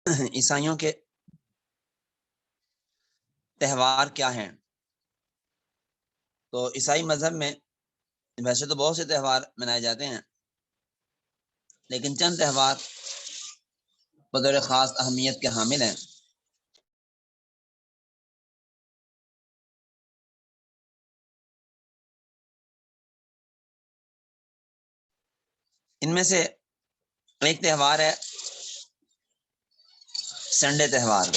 عیسائیوں کے تہوار کیا ہیں؟ تو عیسائی مذہب میں ویسے تو بہت سے تہوار منائے جاتے ہیں، لیکن چند تہوار بطور خاص اہمیت کے حامل ہیں۔ ان میں سے ایک تہوار ہے سنڈے تہوار،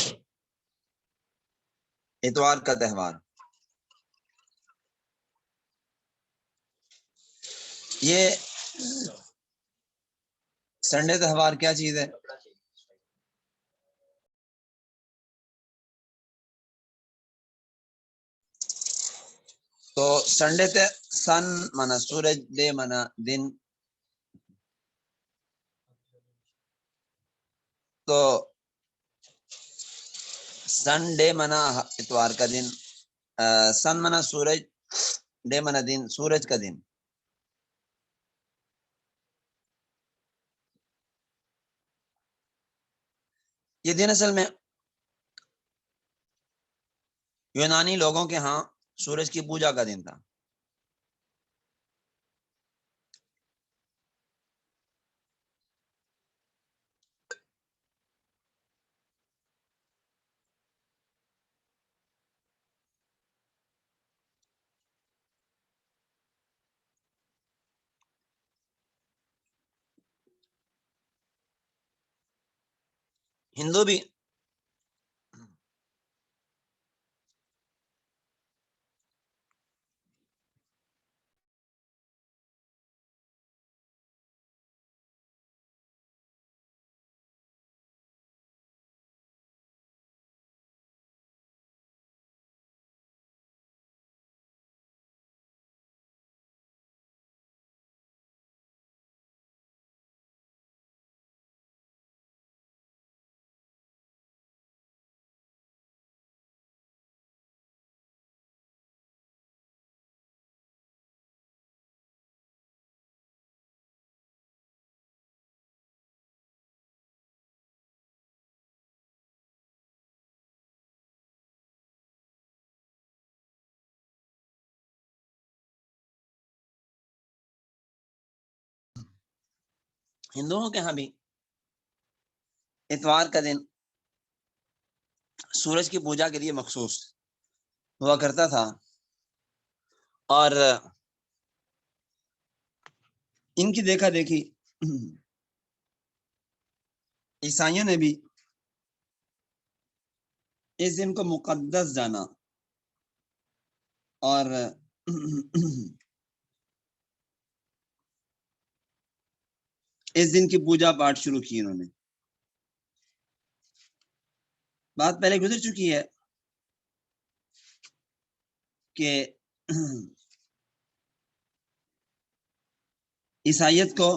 اتوار کا تہوار۔ یہ سنڈے تہوار کیا چیز ہے؟ تو سنڈے سن مانا سورج، ڈے مانا دن، تو سن ڈے مانا اتوار کا دن، سن مانا سورج، ڈے مانا دن، سورج کا دن۔ یہ دن اصل میں یونانی لوگوں کے ہاں سورج کی پوجا کا دن تھا۔ ہندو بھی ہندوؤں کے ہاں بھی اتوار کا دن سورج کی پوجا کے لیے مخصوص ہوا کرتا تھا، اور ان کی دیکھا دیکھی عیسائیوں نے بھی اس دن کو مقدس جانا اور اس دن کی پوجا پاٹ شروع کی۔ انہوں نے بات پہلے گزر چکی ہے کہ عیسائیت کو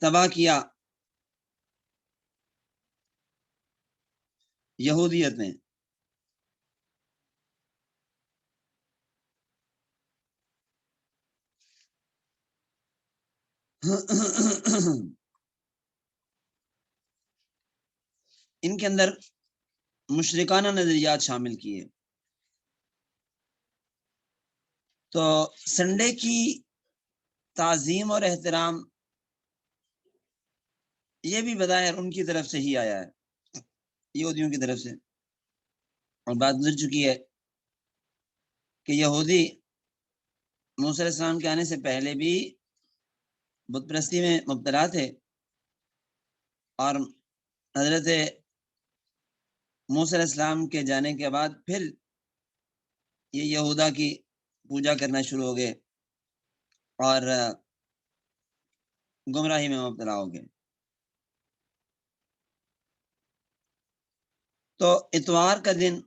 تباہ کیا یہودیت نے۔ ان کے اندر مشرکانہ نظریات شامل کیے۔ تو سنڈے کی تعظیم اور احترام یہ بھی بظاہر ان کی طرف سے ہی آیا ہے، یہودیوں کی طرف سے۔ اور بات گزر چکی ہے کہ یہودی موسیٰ علیہ السلام کے آنے سے پہلے بھی بت پرستی میں مبتلا تھے، اور حضرت موسیٰ علیہ السلام کے جانے کے بعد پھر یہ یہودا کی پوجا کرنا شروع ہو گئے اور گمراہی میں مبتلا ہو گئے۔ تو اتوار کا دن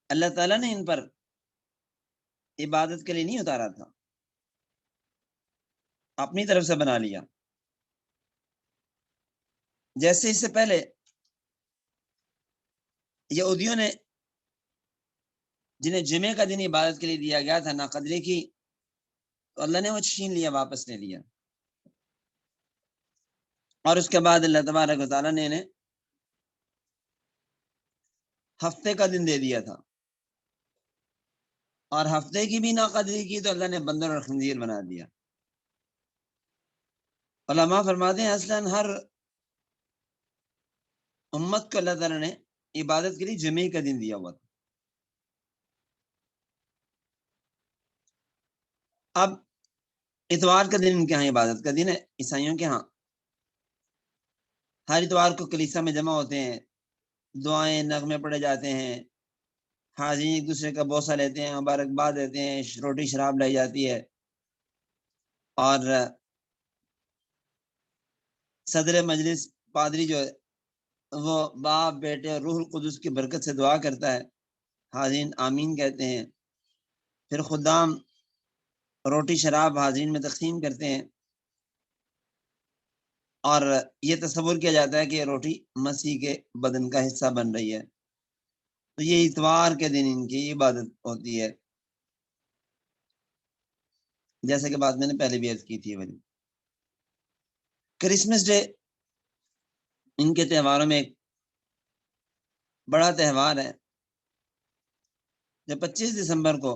اللہ تعالیٰ نے ان پر عبادت کے لیے نہیں اتارا تھا، اپنی طرف سے بنا لیا۔ جیسے اس سے پہلے یہودیوں نے جنہیں جمعے کا دن عبادت کے لیے دیا گیا تھا نا قدرے کی، تو اللہ نے وہ چھین لیا، واپس لے لیا۔ اور اس کے بعد اللہ تبارک و تعالیٰ نے انہیں ہفتے کا دن دے دیا تھا، اور ہفتے کی بھی ناقدری کی تو اللہ نے بندر اور خنزیر بنا دیا۔ علماء فرماتے ہیں اصلاً ہر امت کو اللہ تعالیٰ نے عبادت کے لیے جمعے کا دن دیا ہوا تھا۔ اب اتوار کا دن ان کے ہاں عبادت کا دن ہے، عیسائیوں کے ہاں ہر اتوار کو کلیسا میں جمع ہوتے ہیں، دعائیں نغمے پڑھے جاتے ہیں، حاضرین ایک دوسرے کا بوسہ لیتے ہیں، مبارکباد دیتے ہیں، روٹی شراب لائی جاتی ہے، اور صدر مجلس پادری جو ہے وہ باپ بیٹے اور روح القدس کی برکت سے دعا کرتا ہے، حاضرین آمین کہتے ہیں، پھر خدام روٹی شراب حاضرین میں تقسیم کرتے ہیں، اور یہ تصور کیا جاتا ہے کہ یہ روٹی مسیح کے بدن کا حصہ بن رہی ہے۔ تو یہ اتوار کے دن ان کی عبادت ہوتی ہے، جیسا کہ بات میں نے پہلے بھی عرض کی تھی۔ والی کرسمس ڈے ان کے تہواروں میں ایک بڑا تہوار ہے، جو 25 دسمبر کو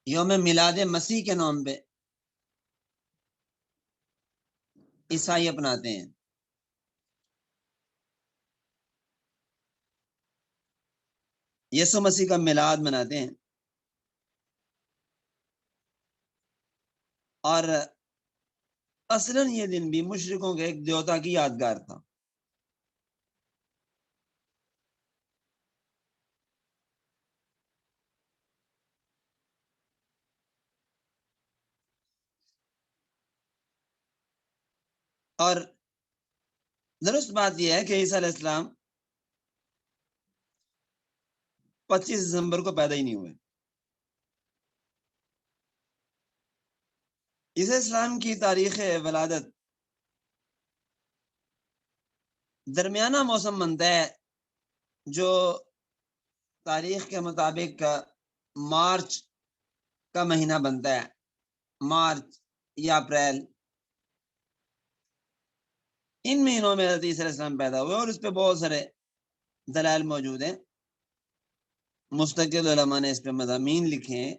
یوم میلاد مسیح کے نام پہ عیسائی اپناتے ہیں۔ یسوع مسیح کا میلاد مناتے ہیں، اور اصلاً یہ دن بھی مشرکوں کے ایک دیوتا کی یادگار تھا۔ اور درست بات یہ ہے کہ عیسیٰ علیہ السلام 25 دسمبر کو پیدا ہی نہیں ہوئے۔ عیسیٰ السلام کی تاریخ ولادت درمیانہ موسم بنتا ہے، جو تاریخ کے مطابق مارچ کا مہینہ بنتا ہے، مارچ یا اپریل، ان مہینوں میں حضرت عیسیٰ علیہ السلام پیدا ہوئے، اور اس پہ بہت سارے دلائل موجود ہیں، مستقل علماء نے اس پہ مضامین لکھے ہیں۔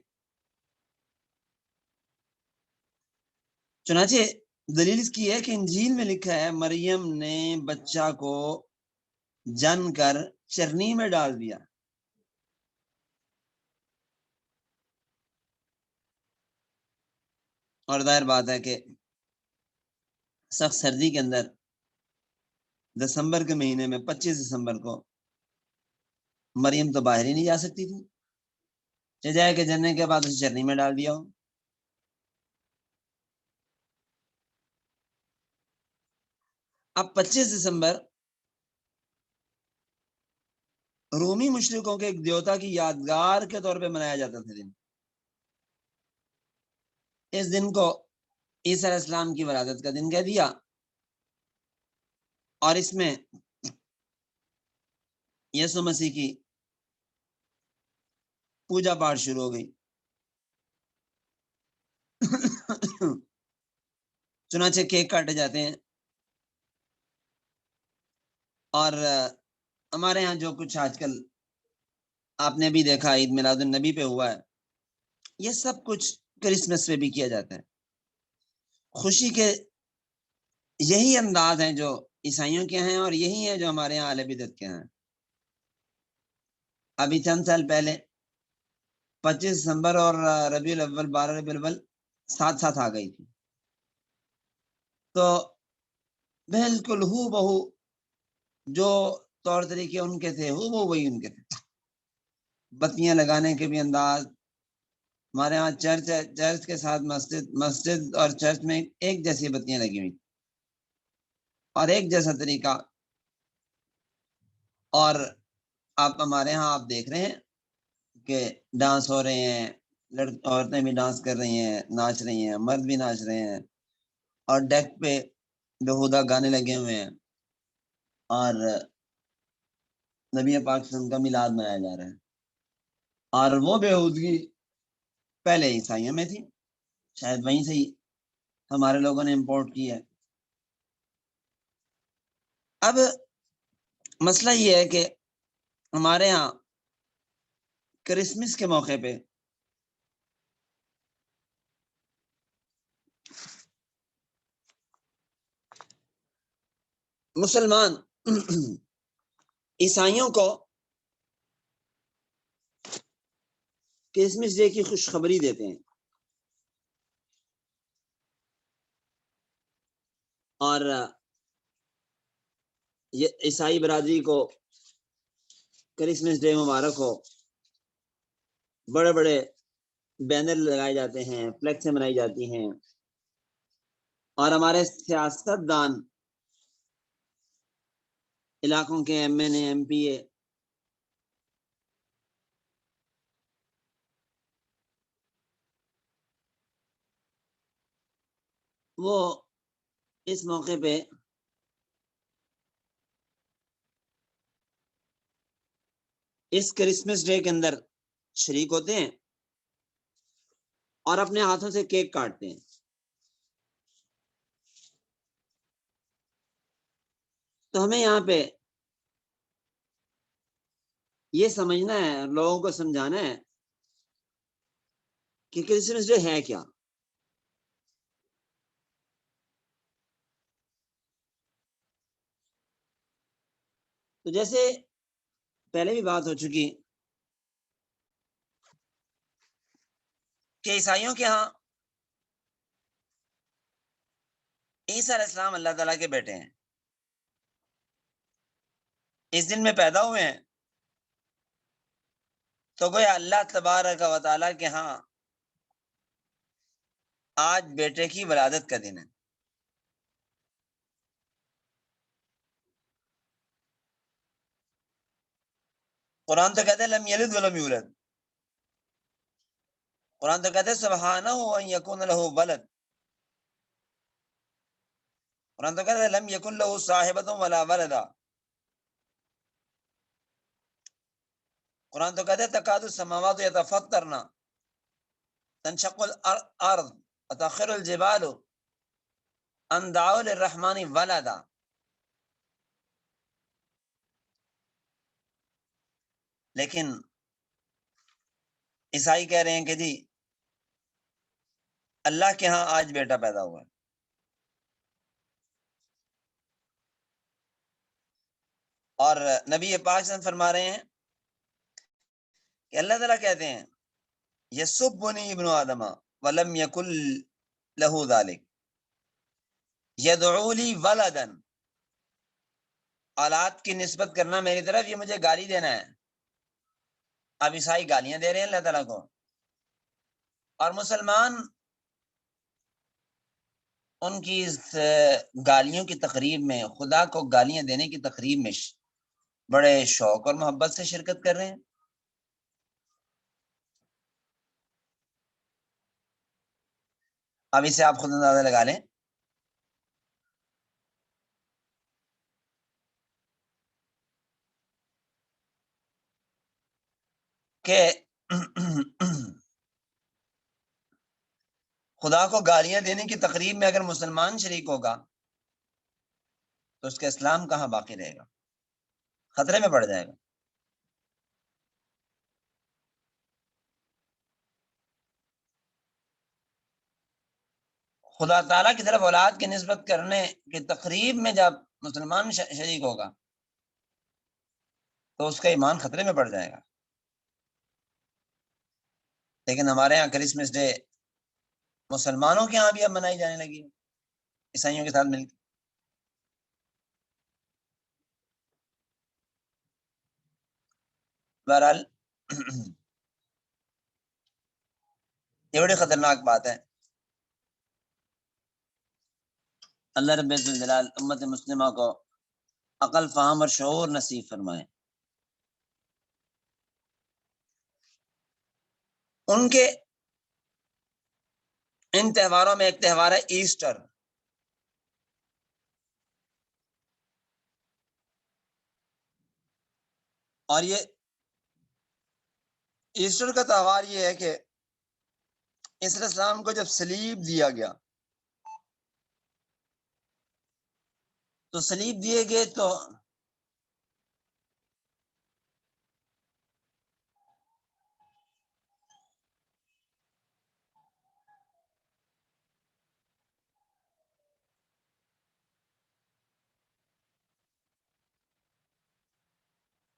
چنانچہ دلیل اس کی ہے کہ انجیل میں لکھا ہے مریم نے بچہ کو جن کر چرنی میں ڈال دیا، اور ظاہر بات ہے کہ سخت سردی کے اندر دسمبر کے مہینے میں 25 دسمبر کو مریم تو باہر ہی نہیں جا سکتی تھی، جائے کہ جننے کے بعد اسے چرنی میں ڈال دیا ہو۔ اب 25 دسمبر رومی مشرکوں کے ایک دیوتا کی یادگار کے طور پہ منایا جاتا تھا دن۔ اس دن کو عیسیٰ علیہ السلام کی ولادت کا دن کہہ دیا، اور اس میں یسوع مسیح کی پوجا پاٹ شروع ہو گئی۔ چنانچہ کیک کاٹے جاتے ہیں، اور ہمارے ہاں جو کچھ آج کل آپ نے بھی دیکھا عید میلاد النبی پہ ہوا ہے، یہ سب کچھ کرسمس پہ بھی کیا جاتا ہے۔ خوشی کے یہی انداز ہیں جو عیسائیوں کے ہیں، اور یہی ہیں جو ہمارے یہاں اہل بدعت کے ہیں۔ ابھی چند سال پہلے 25 دسمبر اور ربیع الاول 12 ربیع الاول ساتھ ساتھ آ گئی تھی، تو بالکل ہو بہو جو طور طریقے ان کے تھے ہو وہ وہی ان کے تھے۔ بتیاں لگانے کے بھی انداز، ہمارے یہاں چرچ ہے، چرچ کے ساتھ مسجد اور چرچ میں ایک جیسی بتیاں لگی ہوئی اور ایک جیسا طریقہ۔ اور آپ ہمارے یہاں آپ دیکھ رہے ہیں کہ ڈانس ہو رہے ہیں، عورتیں بھی ڈانس کر رہی ہیں، ناچ رہی ہیں، مرد بھی ناچ رہے ہیں، اور ڈیک پہ بےہودہ گانے لگے ہوئے ہیں، اور نبی پاک سے ان کا میلاد منایا جا رہا ہے۔ اور وہ بےہودگی پہلے عیسائیوں میں تھی، شاید وہیں سے ہی ہمارے لوگوں نے امپورٹ کی ہے۔ اب مسئلہ یہ ہے کہ ہمارے ہاں کرسمس کے موقع پہ مسلمان عیسائیوں کو کرسمس ڈے کی خوشخبری دیتے ہیں، اور یہ عیسائی برادری کو کرسمس ڈے مبارک ہو، بڑے بڑے بینر لگائے جاتے ہیں، فلیکسیں بنائی جاتی ہیں، اور ہمارے سیاست دان علاقوں کے ایم این اے، ایم پی اے وہ اس موقع پہ اس کرسمس ڈے کے اندر شریک ہوتے ہیں اور اپنے ہاتھوں سے کیک کاٹتے ہیں۔ تو ہمیں یہاں پہ یہ سمجھنا ہے، لوگوں کو سمجھانا ہے کہ کرسمس ڈے ہے کیا۔ تو جیسے پہلے بھی بات ہو چکی کہ عیسائیوں کے ہاں عیسیٰ علیہ السلام اللہ تعالیٰ کے بیٹے ہیں، اس دن میں پیدا ہوئے ہیں، تو گویا اللہ تبارک و تعالیٰ کے ہاں آج بیٹے کی ولادت کا دن ہے۔ قرآن تو کہتے ہیں لم یلد ولم یولد، قرآن تو کہتے ہیں سبحانہ ان یکون لہ ولد، قرآن تو کہتے ہیں لم یکن لہ صاحبۃ ولا ولدا، قرآن تو کہتے ہیں تکاد السماوات یتفطرن تنشق الارض وتخر الجبال ان دعوا للرحمن ولدا۔ لیکن عیسائی کہہ رہے ہیں کہ جی اللہ کے ہاں آج بیٹا پیدا ہوا ہے۔ اور نبی پاک صلی اللہ علیہ وسلم فرما رہے ہیں کہ اللہ تعالیٰ کہتے ہیں یسبنی ابن آدم ولم یکن لہ ذلک یدعو لی ولدا، اولاد کی نسبت کرنا میری طرف، یہ مجھے گالی دینا ہے۔ اب عیسائی گالیاں دے رہے ہیں اللہ تعالیٰ کو، اور مسلمان ان کی اس گالیوں کی تقریب میں، خدا کو گالیاں دینے کی تقریب میں بڑے شوق اور محبت سے شرکت کر رہے ہیں۔ اب اسے آپ خود اندازہ لگا لیں کہ خدا کو گالیاں دینے کی تقریب میں اگر مسلمان شریک ہوگا تو اس کا اسلام کہاں باقی رہے گا، خطرے میں پڑ جائے گا۔ خدا تعالیٰ کی طرف اولاد کی نسبت کرنے کی تقریب میں جب مسلمان شریک ہوگا تو اس کا ایمان خطرے میں پڑ جائے گا۔ لیکن ہمارے یہاں کرسمس ڈے مسلمانوں کے یہاں بھی اب منائی جانے لگی ہے، عیسائیوں کے ساتھ مل کے۔ بہرحال یہ بڑی خطرناک بات ہے۔ اللہ رب الجلال امت مسلمہ کو عقل، فہم اور شعور نصیب فرمائے۔ ان کے ان تہواروں میں ایک تہوار ہے ایسٹر، اور یہ ایسٹر کا تہوار یہ ہے کہ عیسیٰ علیہ السلام کو جب صلیب دیا گیا تو صلیب دیے گئے تو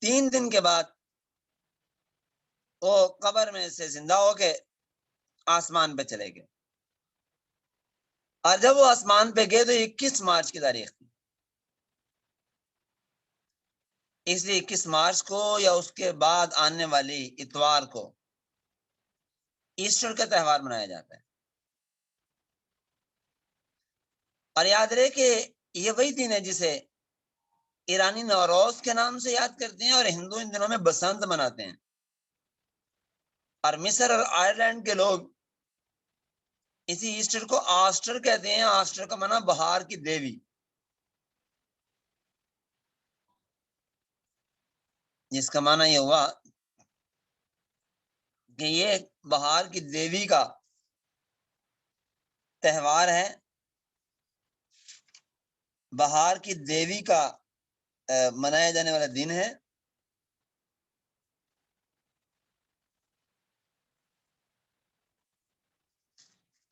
تین دن کے بعد وہ قبر میں سے زندہ ہو کے آسمان پہ چلے گئے، اور جب وہ آسمان پہ گئے تو 21 مارچ کی تاریخ تھی، اس لیے 21 مارچ کو یا اس کے بعد آنے والی اتوار کو ایسٹر کا تہوار منایا جاتا ہے۔ اور یاد رہے کہ یہ وہی دن ہے جسے ایرانی نوروز کے نام سے یاد کرتے ہیں، اور ہندو ان دنوں میں بسنت مناتے ہیں، اور مصر اور آئرلینڈ کے لوگ اسی ایسٹر کو آسٹر کہتے ہیں۔ آسٹر کا معنی بہار کی دیوی، جس کا معنی یہ ہوا کہ یہ بہار کی دیوی کا تہوار ہے، بہار کی دیوی کا منایا جانے والا دن ہے۔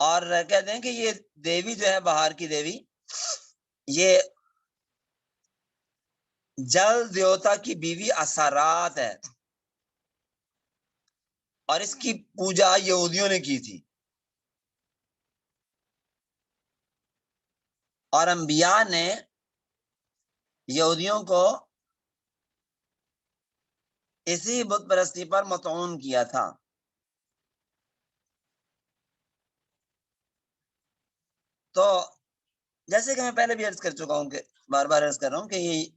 اور کہتے ہیں کہ یہ دیوی جو ہے بہار کی دیوی، یہ جل دیوتا کی بیوی اسارات ہے، اور اس کی پوجا یہودیوں نے کی تھی، اور انبیاء نے یہودیوں کو اسی بت پرستی پر مطعون کیا تھا۔ تو جیسے کہ میں پہلے بھی عرض کر چکا ہوں، کہ بار بار عرض کر رہا ہوں کہ یہ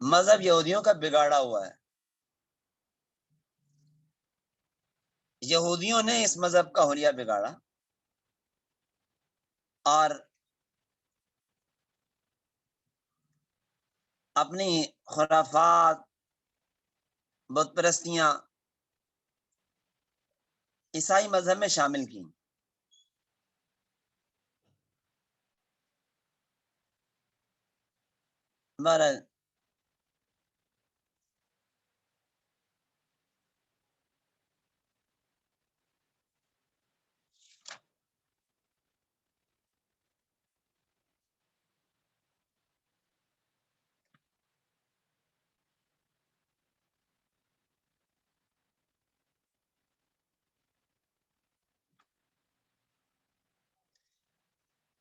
مذہب یہودیوں کا بگاڑا ہوا ہے، یہودیوں نے اس مذہب کا حلیہ بگاڑا، اور اپنی خرافات، بت پرستیاں عیسائی مذہب میں شامل کی۔ بہرحال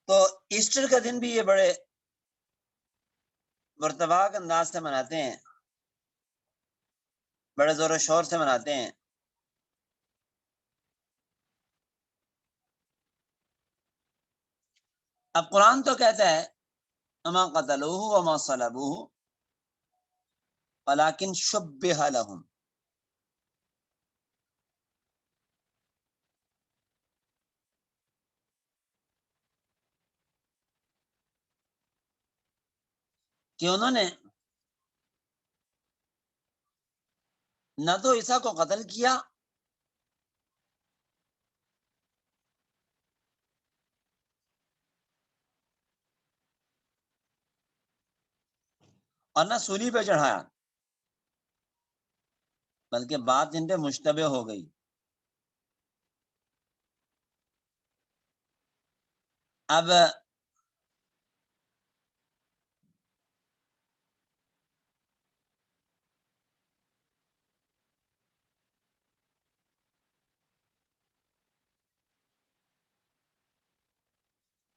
تو ایسٹر کا دن بھی یہ بڑے مرتباک انداز سے مناتے ہیں، بڑے زور و شور سے مناتے ہیں۔ اب قرآن تو کہتا ہے اما قتلوہ وما صلبوہ ولکن شبہ لہم، کہ انہوں نے نہ تو عیسیٰ کو قتل کیا اور نہ سولی پہ چڑھایا، بلکہ بات ان پہ مشتبہ ہو گئی۔ اب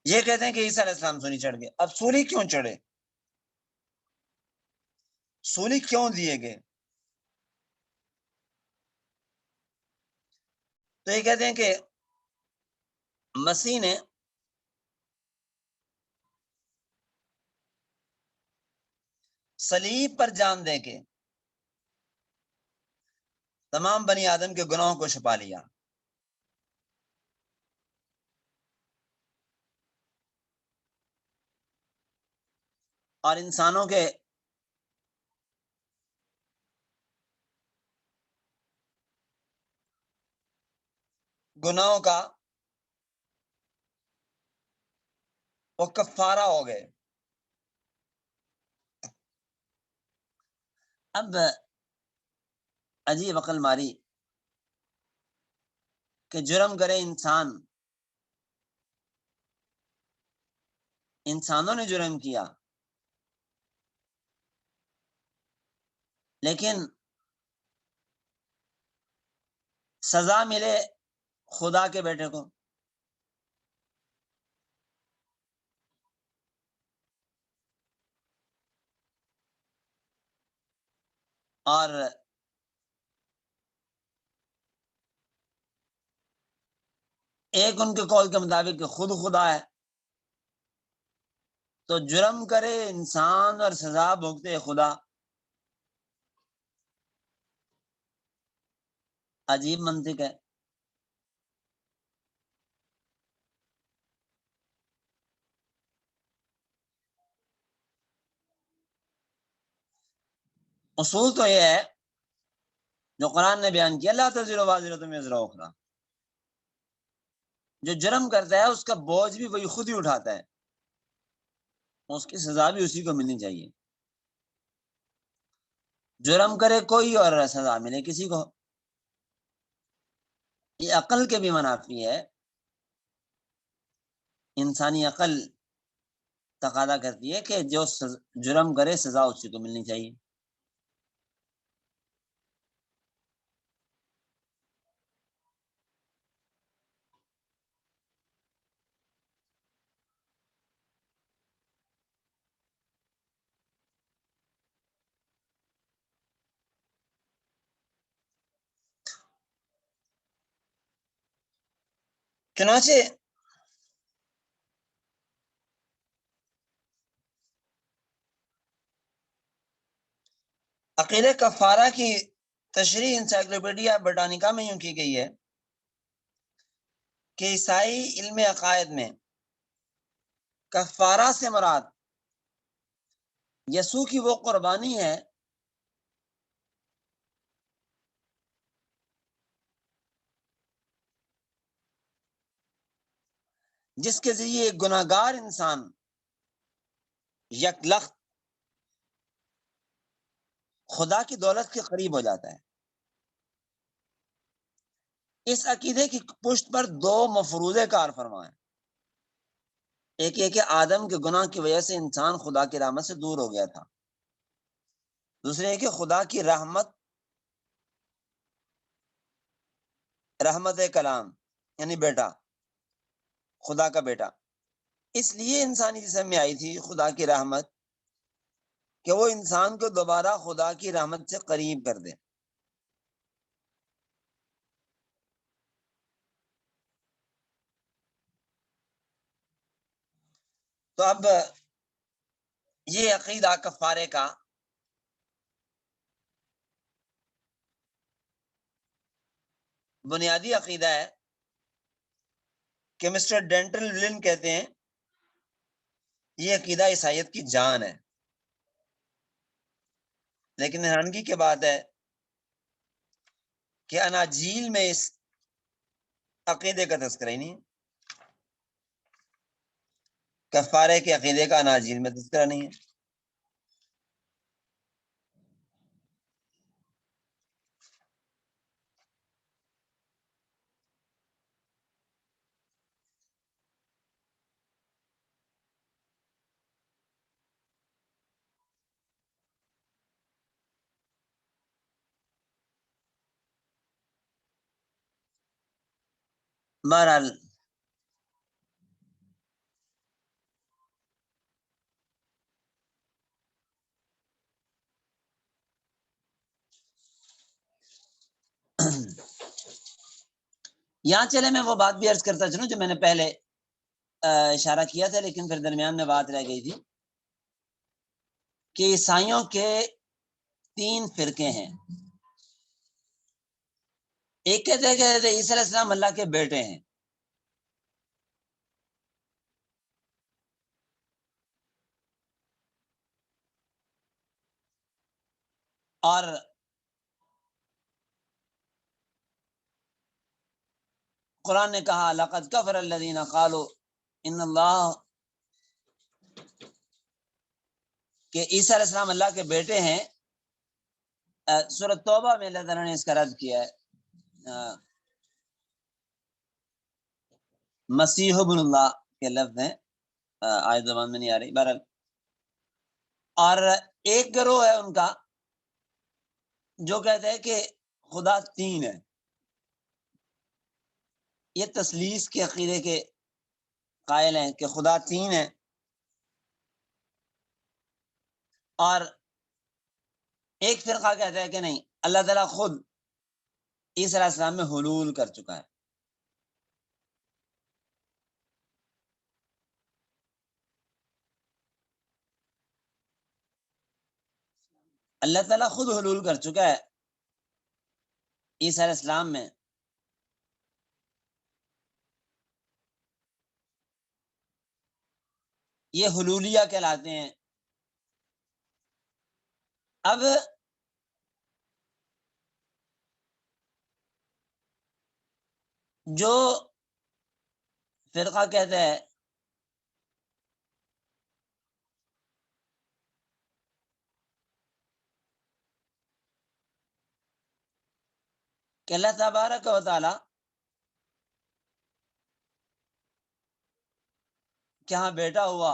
یہ کہتے ہیں کہ عیسیٰ علیہ السلام سولی چڑھ گئے۔ اب سولی کیوں چڑھے، سولی کیوں دیے گئے؟ تو یہ کہتے ہیں کہ مسیح نے صلیب پر جان دے کے تمام بنی آدم کے گناہوں کو چھپا لیا، اور انسانوں کے گناہوں کا وہ کفارہ ہو گئے۔ اب عجیب عقل ماری کہ جرم کرے انسان، انسانوں نے جرم کیا، لیکن سزا ملے خدا کے بیٹے کو. اور ایک ان کے قول کے مطابق کہ خود خدا ہے، تو جرم کرے انسان اور سزا بھوگتے خدا. عجیب منطق ہے. اصول تو یہ ہے جو قرآن نے بیان کیا، لا تزر وازرۃ وزر اخری. جو جرم کرتا ہے اس کا بوجھ بھی وہی خود ہی اٹھاتا ہے، اس کی سزا بھی اسی کو ملنی چاہیے. جرم کرے کوئی اور سزا ملے کسی کو، یہ عقل کے بھی منافی ہے. انسانی عقل تقاضا کرتی ہے کہ جو جرم کرے سزا اسی کو ملنی چاہیے. چنانچہ عقیدہ کفارہ کی تشریح انسائکلوپیڈیا برٹانیکا میں یوں کی گئی ہے کہ عیسائی علم عقائد میں کفارہ سے مراد یسوع کی وہ قربانی ہے جس کے ذریعے ایک گناہ گار انسان یکلخت خدا کی دولت کے قریب ہو جاتا ہے. اس عقیدے کی پشت پر دو مفروضے کار فرما ہیں. ایک یہ کہ آدم کے گناہ کی وجہ سے انسان خدا کی رحمت سے دور ہو گیا تھا. دوسرے یہ کہ خدا کی رحمت کلام یعنی بیٹا، خدا کا بیٹا، اس لیے انسانی جسم میں آئی تھی خدا کی رحمت کہ وہ انسان کو دوبارہ خدا کی رحمت سے قریب کر دے. تو اب یہ عقیدہ کفارے کا بنیادی عقیدہ ہے کہ مسٹر ڈینٹل ولن کہتے ہیں یہ عقیدہ عیسائیت کی جان ہے. لیکن حیرانگی کی بات ہے کہ اناجیل میں اس عقیدے کا تذکرہ ہی نہیں ہے. کفارے کے عقیدے کا اناجیل میں تذکرہ نہیں ہے. بہرحال یہاں چلے میں وہ بات بھی عرض کرتا چلوں جو میں نے پہلے اشارہ کیا تھا لیکن پھر درمیان میں بات رہ گئی تھی کہ عیسائیوں کے 3 فرقے ہیں. ایک کہتے ہیں کہ عیسیٰ علیہ السلام اللہ کے بیٹے ہیں، اور قرآن نے کہا لقد کفر الذین قالوا ان اللہ، کہ عیسیٰ علیہ السلام اللہ کے بیٹے ہیں سورۃ توبہ میں اللہ تعالیٰ نے اس کا رد کیا ہے. مسیح ابن اللہ کے لفظ ہیں، آیت زبان میں نہیں آ رہی بہرحال. اور ایک گروہ ہے ان کا جو کہتے ہیں کہ خدا تین ہے. یہ تثلیث کے عقیدے کے قائل ہیں کہ خدا تین ہے. اور ایک فرقہ کہتا ہے کہ نہیں، اللہ تعالیٰ خود عیسیٰ علیہ السلام میں حلول کر چکا ہے. اللہ تعالیٰ خود حلول کر چکا ہے عیسیٰ علیہ السلام میں. یہ حلولیہ کہلاتے ہیں. اب جو فرقہ کہتا ہے کہ اللہ تبارک و تعالی کہ ہاں بیٹا ہوا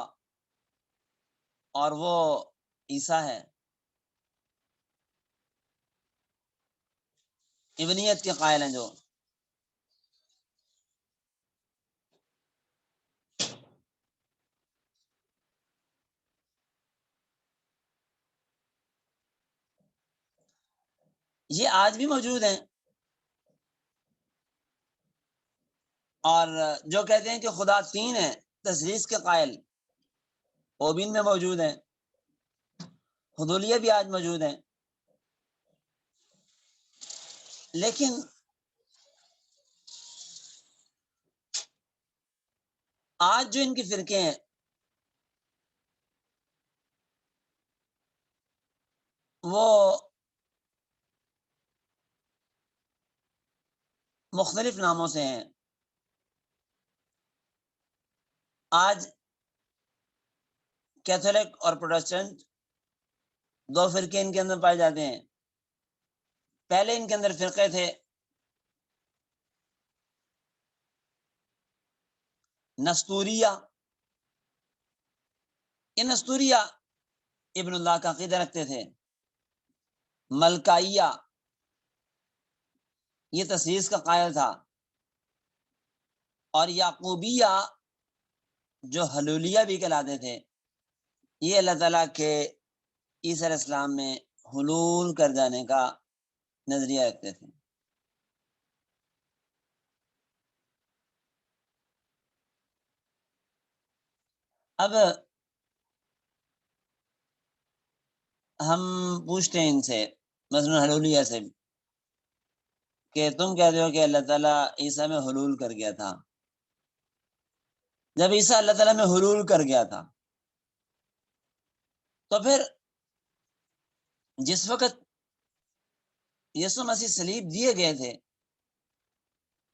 اور وہ عیسیٰ ہے، ابنیت کے قائل ہیں جو. یہ آج بھی موجود ہیں. اور جو کہتے ہیں کہ خدا تین ہے، تثلیث کے قائل، وہ بھی ان میں موجود ہیں. حلولیہ بھی آج موجود ہیں. لیکن آج جو ان کی فرقے ہیں وہ مختلف ناموں سے ہیں. آج کیتھولک اور پروٹسٹنٹ دو فرقے ان کے اندر پائے جاتے ہیں. پہلے ان کے اندر فرقے تھے نستوریہ. یہ نستوریہ ابن اللہ کا عقیدہ رکھتے تھے. ملکائیہ یہ تثلیث کا قائل تھا. اور یعقوبیہ جو حلولیہ بھی کہلاتے تھے، یہ اللہ تعالیٰ کے عیسیٰ علیہ السلام میں حلول کر جانے کا نظریہ رکھتے تھے. اب ہم پوچھتے ہیں ان سے، مثلا حلولیہ سے، کہ تم کہتے ہو کہ اللہ تعالیٰ عیسیٰ میں حلول کر گیا تھا. جب عیسیٰ اللہ تعالیٰ میں حلول کر گیا تھا تو پھر جس وقت یسوع مسیح صلیب دیے گئے تھے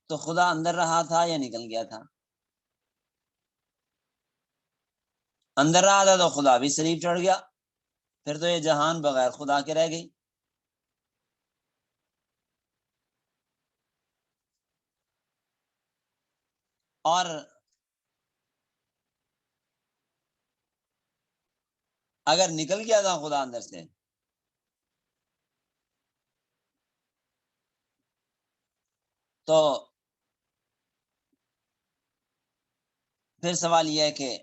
تو خدا اندر رہا تھا یا نکل گیا تھا؟ اندر رہا تھا تو خدا بھی صلیب چڑھ گیا، پھر تو یہ جہان بغیر خدا کے رہ گئی. اور اگر نکل گیا تھا خدا اندر سے تو پھر سوال یہ ہے کہ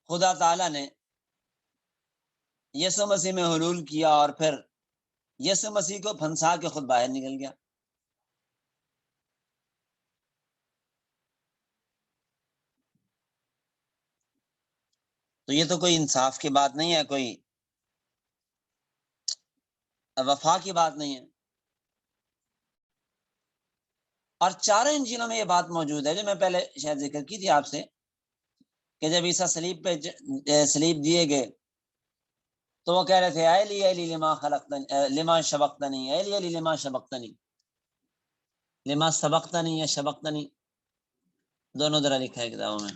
خدا تعالیٰ نے یسوع مسیح میں حلول کیا اور پھر یسوع مسیح کو پھنسا کے خود باہر نکل گیا. تو یہ تو کوئی انصاف کی بات نہیں ہے، کوئی وفا کی بات نہیں ہے. اور چاروں انجیلوں میں یہ بات موجود ہے جو میں پہلے شاید ذکر کی تھی آپ سے، کہ جب عیسیٰ صلیب پہ صلیب دیے گئے تو وہ کہہ رہے تھے اے علی لما خلقتنی لما شبقتنی، اے علی لما شبقتنی، لما سبقتنی یا شبقتنی دونوں طرح لکھا ہے کتابوں میں.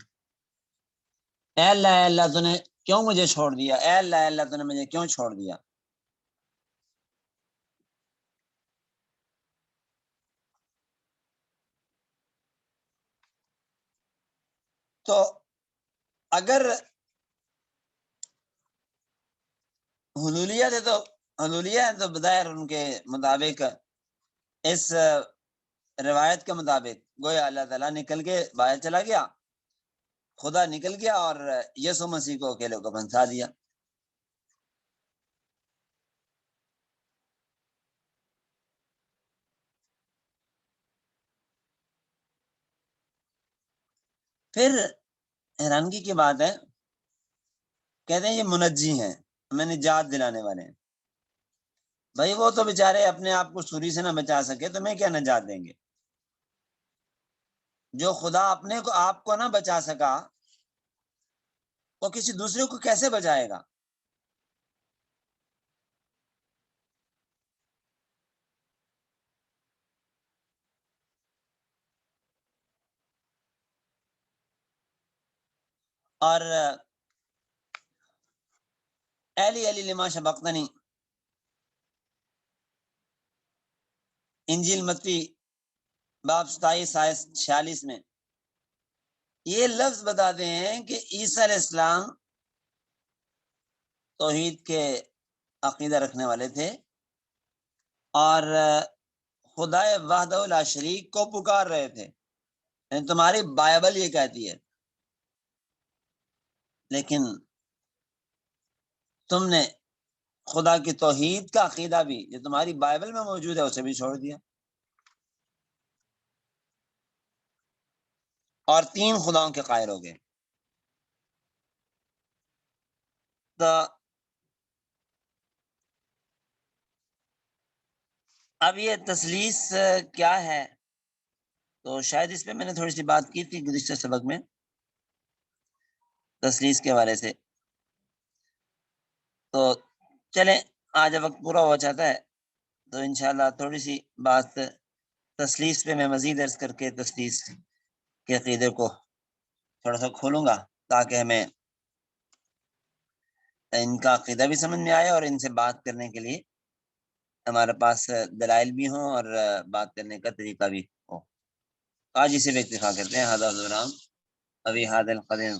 اے اللہ تو نے کیوں مجھے چھوڑ دیا، اے اللہ تو نے مجھے کیوں چھوڑ دیا؟ تو اگر حلولیت ہے تو بظاہر ان کے مطابق، اس روایت کے مطابق گویا اللہ تعالیٰ نکل کے باہر چلا گیا، خدا نکل گیا اور یسوع مسیح کو اکیلے کو پھنسا دیا۔ پھر حیرانگی کی بات ہے، کہتے ہیں یہ منجی ہیں، ہمیں نجات دلانے والے ہیں۔ بھائی وہ تو بیچارے اپنے آپ کو سوری سے نہ بچا سکے، تو میں کیا نجات دیں گے؟ جو خدا اپنے کو آپ کو نہ بچا سکا، وہ کسی دوسرے کو کیسے بچائے گا؟ اور ایلی علی لما شبقتنی، انجیل متی باب 27-46 میں یہ لفظ بتاتے ہیں کہ عیسیٰ علیہ السلام توحید کے عقیدہ رکھنے والے تھے اور خدا وحدہ لا شریک کو پکار رہے تھے، یعنی تمہاری بائبل یہ کہتی ہے، لیکن تم نے خدا کی توحید کا عقیدہ بھی جو تمہاری بائبل میں موجود ہے اسے بھی چھوڑ دیا، اور 3 خداؤں کے قائل ہو گئے۔ تو اب یہ تثلیث کیا ہے؟ تو شاید اس پہ میں نے تھوڑی سی بات کی تھی گزشتہ سبق میں، تثلیث کے حوالے سے۔ تو چلیں آج وقت پورا ہو جاتا ہے، تو انشاءاللہ تھوڑی سی بات تثلیث پہ میں مزید عرض کر کے تثلیث کے عقیدے کو تھوڑا سا کھولوں گا، تاکہ ہمیں ان کا عقیدہ بھی سمجھ میں آئے اور ان سے بات کرنے کے لیے ہمارے پاس دلائل بھی ہوں اور بات کرنے کا طریقہ بھی ہو۔ آج اسے بھی اکتفا کرتے ہیں۔ ابھی حاضر القدیم